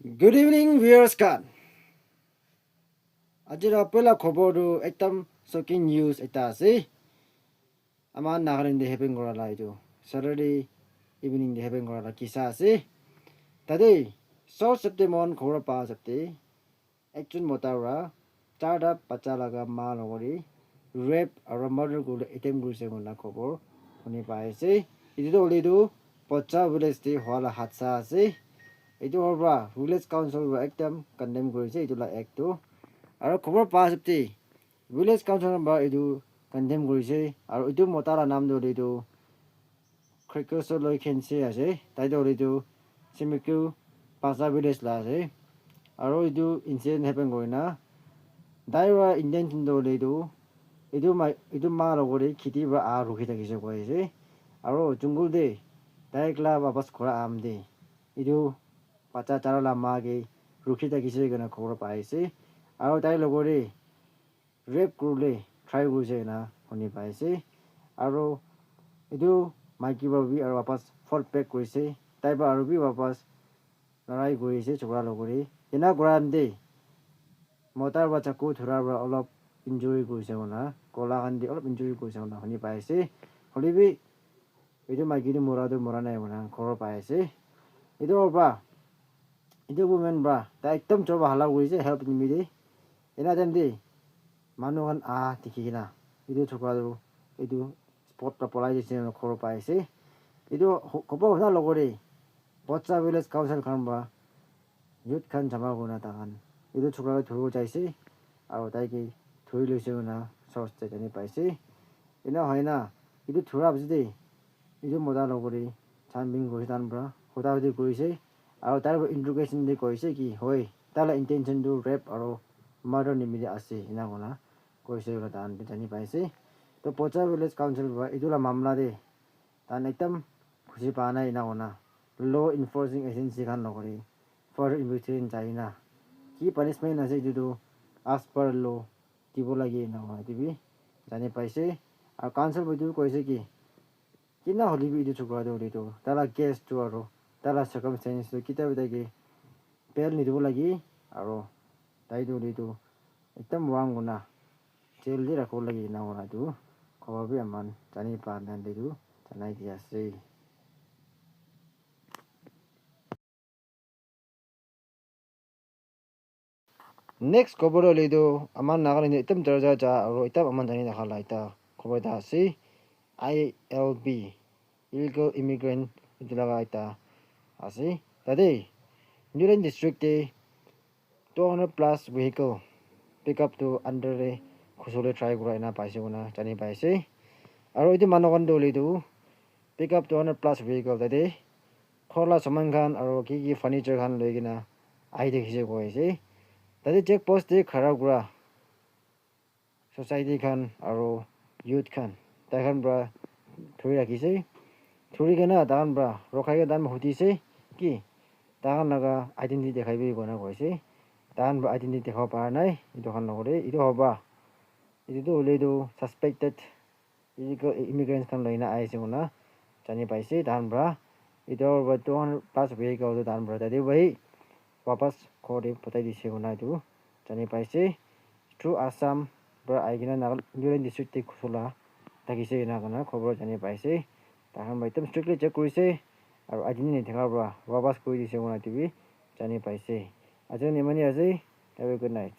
Good evening, viewers kan. Ajira pela khoboru ekdam shocking news eta ase. Aman nagarin de happen gorala itu. Saturday evening de happen gorala kisa ase. Tade so septemon khora pa sapte. Actual motara charda pachalaga ma logori rape or murder ko item guse gona khobor honi pa ase. Itu oledu pocha village de hola hatsa ase. Itu horba village council wa ekdam condemn korise itu la ekto. আৰু খবৰ পা সপ্তি village কাউন্সিলৰ বা এইটো condemn কৰিছে আৰু এইটো মতাৰা নাম ধৰি এইটো খৈকছলৈ খেনছে আছে তাই ধৰি এইটো চিমিকু পাঁচা ভিলেজ লা আছে আৰু এইটো ইনচিডেণ্ট হেপেন কৰি না দাইৰা ইণ্টেনশ্যন ধৰি এইটো মা লগৰি খেতি বা ৰখি থাকিছে কৈছে আৰু জংগল দে দাইকলা বাপাছ খৰা আম দে এইটো পাচা চাৰলা মাগে ৰখি থাকিছে গনা খবৰ পাইছে আৰু তাই লগৰে ৰেপ কৰিলে ট্ৰাই কৰিছে না শুনি পাইছে আৰু এইটো মাইকী বাবি আৰু বাপাছ ফৰ্ট পেক কৰিছে তাই বা আৰু বি বাপাছ লৰাই কৰিছে চকৰা লগৰে এনা কৰাম দে মতাৰ বাচ্চাকো ধৰাৰ পৰা অলপ ইনজৰি কৰিছে না কলা কান্দি অলপ ইনজৰি কৰিছে না শুনি পাইছে হলিবি এইটো মাইকীটো মৰা নাই না খবৰ পাইছে এইটো বা এইটো women বা তাই একদম চব হালা কৰিছে হেল্প নিমিলে এনা যেন মানুহ দেখি কিনা এইটো চকৰাটো এইটো স্পট পলাই দিছে খবৰ পাইছে এইটো ক'ব শুনা লগৰে বচ্চা ভিলেজ কাউন্সিল খান বা ইউথ খান জমা কৰা তাহান এইটো চকৰাটো ধৰিব চাইছে আৰু তাইকে ধৰি লৈছে না চৰ্চতে জানি পাইছে এনে হয় না এইটো ধৰা পিছত দেই এইটো মজা লগৰে চানবিং কৰিছে তাৰ পৰা সোধা সুধি কৰিছে আৰু তাৰ ইণ্টাৰগেশ্যন দি কৈছে কি হয় তাৰ ইণ্টেনশ্যনটো ৰেপ আৰু মাৰ্ডাৰ নিমিলে আছে এনা কোনা কৈছে তান জানি পাইছে তো পচা ভিলেজ কাউন্সিল বা এইটো মামলা দে তান একদম খুচি পা নাই এনা কোনা ল এনফৰ্চিং এজেঞ্চি খান নকৰি ফাৰ্ডাৰ ইনভেষ্টিগেশ্যন চাই না কি পানিছমেণ্ট আছে এইটোতো আজ পাৰ ল দিব লাগে না টিভি জানি পাইছে আৰু কাউন্সিল বৈটো কৈছে কি কিনা হলিবি এইটো চকৰাটো হলিটো তালা কেছটো আৰু তালা চাৰ্কামষ্টেঞ্চটো কিতাপ তাইকে বেল নিদিব লাগে আৰু তাইটো হলিটো একদম wrong guna jail di rakho lagi na guna tu khabar bi aman jani pa nan de tu janai dia se next khabar le do aman nagal ni itam darja ja aro itam aman jani na khala ita khabar da se ILB illegal immigrant itulaga ita ase tade New Zealand district de 200 plus vehicle pickup to under the khusole try kura ina paise guna jani paise aro itu manokan dole tu pickup 200 plus vehicle tade khorla saman khan aro ki furniture khan loi gina ai dekhise koise tade check post de khara kura society khan aro youth khan ta khan bra thori rakhise thori gina ta khan bra rokhai ga dan hotise ki ta khan naga identity dekhai bi gona koise তাহান identity দেখাব পৰা নাই এইটো খান নকৰে এইটো হ'বা এইটোতো হ'লেতো ছাছপেক্টেড ইলিগেল ইমিগ্ৰেণ্টছ খান লৈ না আহিছে না জানি পাইছে তাহান পৰা এইটো 200+ ভেহিকল তাহান পৰা তাতে বহি वापस ঘৰতে পঠাই দিছে না এইটো জানি পাইছে থ্ৰু আসাম পৰা আহি কিনে নিউজিলেণ্ড ডিষ্ট্ৰিক্ট খোলা থাকিছে না খবৰ জানি পাইছে তাহান একদম ষ্ট্ৰিক্টলি চেক কৰিছে আৰু আইডেন্টিটি নেদেখাৰ পৰা वापस কৰি দিছে না টিভি জানি পাইছে Aja ni mani aja. Have a good night.